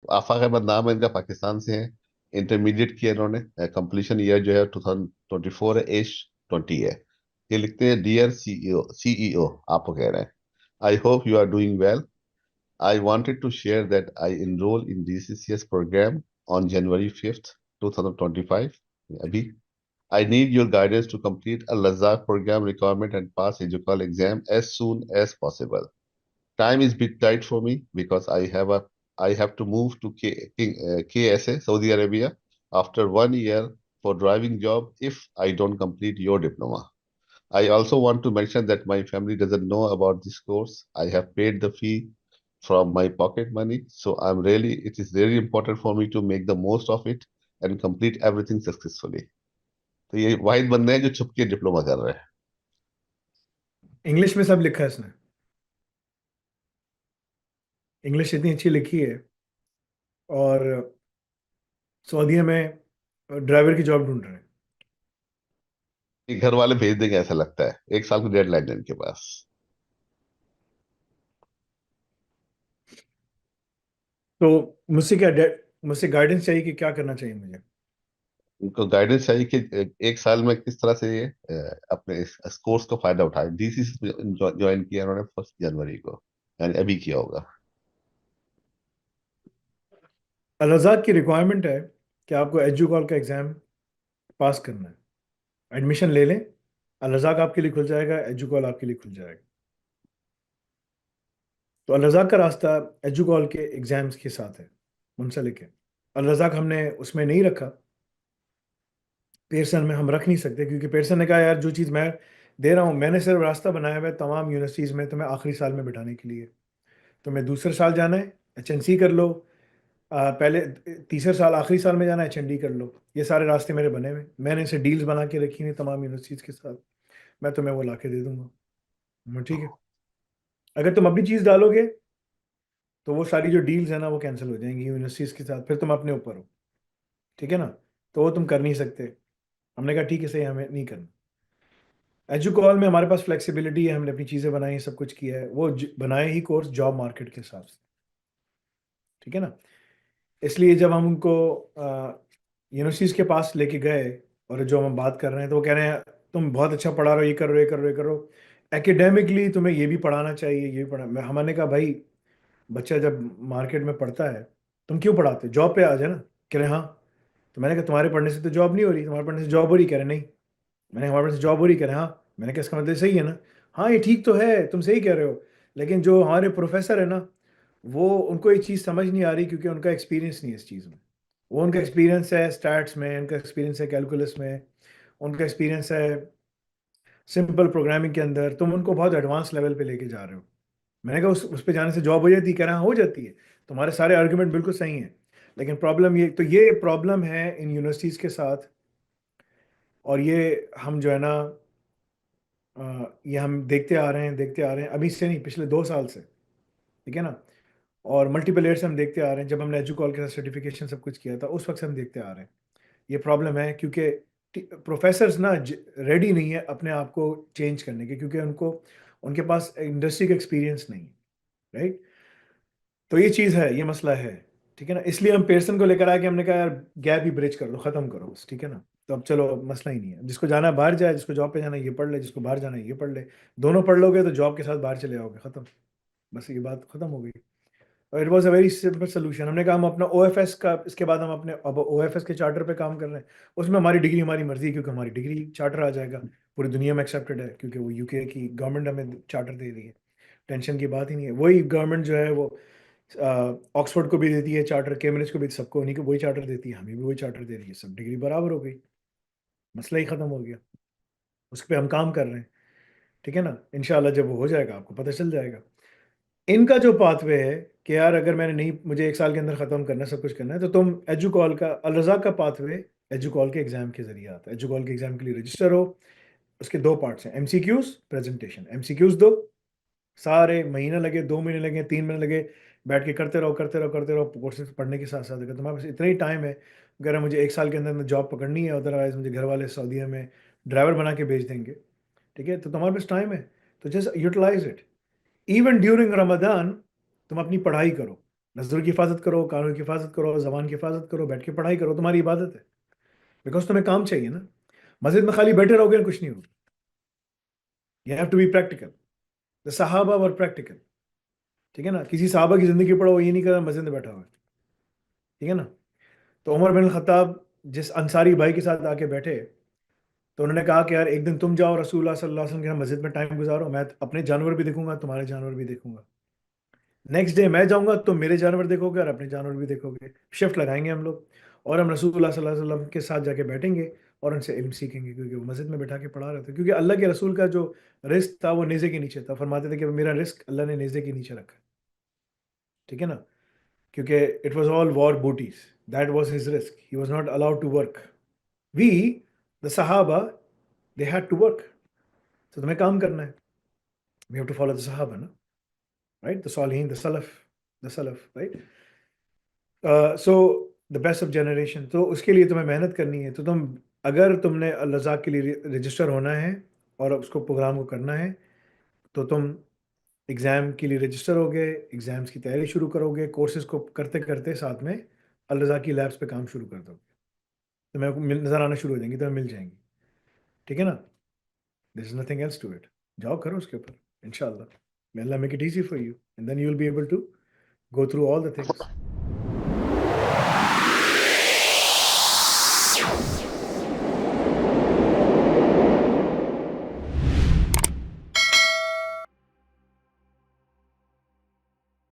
आफाक अहमद नाम है इनका, पाकिस्तान से है। इंटरमीडिएट किया इन्होंने। कंप्लीशन ईयर जो है 2024 है, एज 20 है। ये लिखते हैं, डियर सीईओ, सीईओ आपको कह रहे हैं, I hope you are doing well. I wanted to share that I enrolled in DCCS program on January 5th, 2025. अभी I need your guidance to complete a Lazak program requirement and pass Educall exam as soon as possible. Time is bit tight for me because I have to move to KSA, Saudi Arabia, after 1 year for driving job if I don't complete your diploma. I also want to mention that my family doesn't know about this course. I have paid the fee from my pocket money, so it is really important for me to make the most of it and complete everything successfully. तो ये वाहिद बंदे हैं जो छुप के diploma कर रहे हैं। इंग्लिश में सब लिखा है इसने। इंग्लिश इतनी अच्छी लिखी है। और सऊदीया में ड्राइवर की जॉब ढूंढ रहे हैं। ये घर वाले भेज देंगे ऐसा लगता है, 1 साल की डेडलाइन है इनके पास। तो मुझसे गाइडेंस चाहिए कि क्या करना चाहिए मुझे। उनको गाइडेंस चाहिए कि 1 साल में किस तरह से ये अपने इस कोर्स का फायदा उठाए। डीसीसी ज्वाइन किया उन्होंने 1 जनवरी को, यानी अभी किया होगा। अल रज़ाक की रिक्वायरमेंट है कि आपको एजुकॉल का एग्ज़ाम पास करना है। एडमिशन ले लें, अल रज़ाक आपके लिए खुल जाएगा, एजुकॉल आपके लिए खुल जाएगा। तो अल रज़ाक का रास्ता एजुकॉल के एग्ज़ाम्स के साथ है, मुंसलिक है। अल रज़ाक हमने उसमें नहीं रखा, पेयरसन में हम रख नहीं सकते, क्योंकि पेयरसन ने कहा यार जो चीज़ मैं दे रहा हूँ, मैंने सिर्फ रास्ता बनाया हुआ है तमाम यूनिवर्सिटीज़ में तुम्हें आखिरी साल में बिठाने के लिए। तुम्हें दूसरे साल जाना है, HNC कर लो। पहले तीसरे साल आखिरी साल में जाना है, HND कर लो। ये सारे रास्ते मेरे बने हुए, मैंने इसे डील्स बना के रखी हैं तमाम यूनिवर्सिटीज़ के साथ। मैं तुम्हें वो ला के दे दूंगा। ठीक है, अगर तुम अपनी चीज़ डालोगे तो वो सारी जो डील्स है ना वो कैंसिल हो जाएंगी यूनिवर्सिटीज़ के साथ, फिर तुम अपने ऊपर हो। ठीक है ना, तो वो तुम कर नहीं सकते। हमने कहा ठीक है, सही, हमें नहीं करना। एजुकॉल में हमारे पास फ्लेक्सिबिलिटी है, हमने अपनी चीज़ें बनाई हैं, सब कुछ किया है। वो बनाए ही कोर्स जॉब मार्केट के हिसाब से। ठीक है ना, इसलिए जब हम उनको यूनिवर्सिटीज़ के पास लेके गए और जो हम बात कर रहे हैं, तो वो कह रहे हैं तुम बहुत अच्छा पढ़ा रहे हो, ये कर रहे हो, ये कर रहे हो, ये कर रहे हो, एकेडमिकली तुम्हें ये भी पढ़ाना चाहिए, ये भी पढ़ा। हमने कहा भाई, बच्चा जब मार्केट में पढ़ता है, तुम क्यों पढ़ाते, जॉब पे आ जाए ना। कह रहे हाँ। तो मैंने कहा तुम्हारे पढ़ने से तो जॉब नहीं हो रही, तुम्हारे पढ़ने से जॉब हो रही। कह रहे नहीं। मैंने कहा हमारे पढ़ने से जॉब हो रही। कह रहे हाँ। मैंने कहा इसका मतलब सही है ना। हाँ ये ठीक तो है, तुम सही कह रहे हो, लेकिन जो हमारे प्रोफेसर है ना, वो उनको ये चीज़ समझ नहीं आ रही, क्योंकि उनका एक्सपीरियंस नहीं है इस चीज़ में। वो उनका एक्सपीरियंस है स्टैट्स में, उनका एक्सपीरियंस है कैलकुलस में, उनका एक्सपीरियंस है सिंपल प्रोग्रामिंग के अंदर। तुम उनको बहुत एडवांस लेवल पे लेके जा रहे हो। मैंने कहा उस पे जाने से जॉब हो जाती है। कह रहा हो जाती है। तुम्हारे सारे आर्गुमेंट बिल्कुल सही हैं, लेकिन प्रॉब्लम ये प्रॉब्लम है इन यूनिवर्सिटीज़ के साथ। और ये हम जो है ना, ये हम देखते आ रहे हैं, देखते आ रहे हैं, अभी से नहीं, पिछले 2 साल से। ठीक है ना, और मल्टीपल ईयर से हम देखते आ रहे हैं। जब हमने एजुकॉल के साथ सर्टिफिकेशन सब कुछ किया था, उस वक्त से हम देखते आ रहे हैं ये प्रॉब्लम है, क्योंकि प्रोफेसर्स ना रेडी नहीं है अपने आप को चेंज करने के, क्योंकि उनके पास इंडस्ट्री का एक्सपीरियंस नहीं है। राइट, तो ये चीज़ है, ये मसला है। ठीक है ना, इसलिए हम पेयरसन को लेकर आए कि हमने कहा यार गैप ही ब्रिज कर दो, ख़त्म करो बस। ठीक है ना, तो अब चलो, अब मसला ही नहीं है। जिसको जाना है बाहर जाए, जिसको जॉब पे जाना है ये पढ़ ले, जिसको बाहर जाना है ये पढ़ ले। दोनों पढ़ लोगे तो जॉब के साथ बाहर चले आओगे, ख़त्म। बस ये बात ख़त्म हो गई। और it was a very simple solution. हमने कहा हम अपना OFS का, इसके बाद हम अपने अब OFS के चार्टर पे काम कर रहे हैं। उसमें हमारी डिग्री हमारी मर्जी है, क्योंकि हमारी डिग्री चार्टर आ जाएगा, पूरी दुनिया में एक्सेप्टेड है, क्योंकि वो UK की गवर्नमेंट हमें चार्टर दे रही है। टेंशन की बात ही नहीं है। वही गवर्नमेंट जो है वो ऑक्सफोर्ड को भी देती है चार्टर, कैम्ब्रिज को भी, सबको उन्हीं को वही चार्टर देती है, हमें भी वही चार्टर दे रही है, सब डिग्री बराबर हो गई, मसला ही ख़त्म हो गया। उस पर हम काम कर रहे हैं। ठीक है ना, इंशाल्लाह जब वो हो जाएगा आपको पता चल जाएगा। इनका जो पाथवे है कि यार अगर मैंने नहीं, मुझे 1 साल के अंदर ख़त्म करना है, सब कुछ करना है, तो तुम एजुकॉल का, अल रज़ाक का पाथवे एजुकॉल के एग्ज़ाम के ज़रिए आता है। एजुकॉल के एग्ज़ाम के लिए रजिस्टर हो। उसके 2 पार्ट्स हैं, MCQs, प्रेजेंटेशन। MCQs दो, सारे महीने लगे, 2 महीने लगे, 3 महीने लगे, बैठ के करते रहो, करते रहो, करते रहो, कोर्सेज पढ़ने के साथ साथ। अगर तुम्हारे पास इतना ही टाइम है, अगर मुझे 1 साल के अंदर जॉब पकड़नी है, अदरवाइज मुझे घर वाले सऊदीया में ड्राइवर बना के भेज देंगे, ठीक है, तो तुम्हारे पास टाइम है, तो just utilize it. Even during Ramadan तुम अपनी पढ़ाई करो। नजर की हिफाजत करो, कानून की हिफाजत करो, जबान की हिफाजत करो, बैठ के पढ़ाई करो, तुम्हारी इबादत है। बिकॉज तुम्हें काम चाहिए ना। मस्जिद में खाली बैठे रहोगे कुछ नहीं होगा। You have to be practical. The Sahaba were practical. ठीक है ना, किसी सहाबा की जिंदगी पढ़ो, ये नहीं कर रहा मस्जिद में बैठा हुआ है। ठीक है ना। तो उमर बिन खत्ताब जिस अंसारी भाई के साथ आके बैठे, तो उन्होंने कहा कि यार एक दिन तुम जाओ रसूलुल्लाह सल्लल्लाहु अलैहि वसल्लम के साथ मस्जिद में टाइम गुजारो, मैं अपने जानवर भी देखूंगा, तुम्हारे जानवर भी देखूंगा। नेक्स्ट डे मैं जाऊंगा, तुम मेरे जानवर देखोगे और अपने जानवर भी देखोगे। शिफ्ट लगाएंगे हम लोग, और हम रसूलुल्लाह सल्लल्लाहु अलैहि वसल्लम के साथ जाके बैठेंगे और उनसे इल्म सीखेंगे, क्योंकि वो मस्जिद में बैठा के पढ़ा रहे थे। क्योंकि अल्लाह के रसूल का जो रिस्क था वो नेज़े के नीचे था। फरमाते थे कि मेरा रिस्क अल्लाह ने नेज़े के नीचे रखा है। ठीक है ना। क्योंकि it was all war booties, that was his risk, he was not allowed to work. We the Sahaba, they had to work. तो तुम्हें काम करना है। We have to follow the सहाबा ना, राइट, द सालिहीन, द सलफ, right. So the best of generation. तो उसके लिए तुम्हें मेहनत करनी है। तो तुम, अगर तुमने अल-रज़ाक के लिए रजिस्टर होना है और उसको प्रोग्राम को करना है, तो तुम एग्ज़ाम के लिए रजिस्टर होगे, एग्ज़ाम्स की तैयारी शुरू करोगे, कोर्सेज़ को करते-करते साथ में अल-रज़ाक की लैब्स पे काम शुरू कर दोगे। तुम्हें नज़र आना शुरू हो जाएंगी, तुम्हें मिल जाएंगी। ठीक है ना। There is nothing else to it. जाओ करो उसके ऊपर इंशाअल्लाह। May Allah make it easy for you and then you will be able to go through all the things.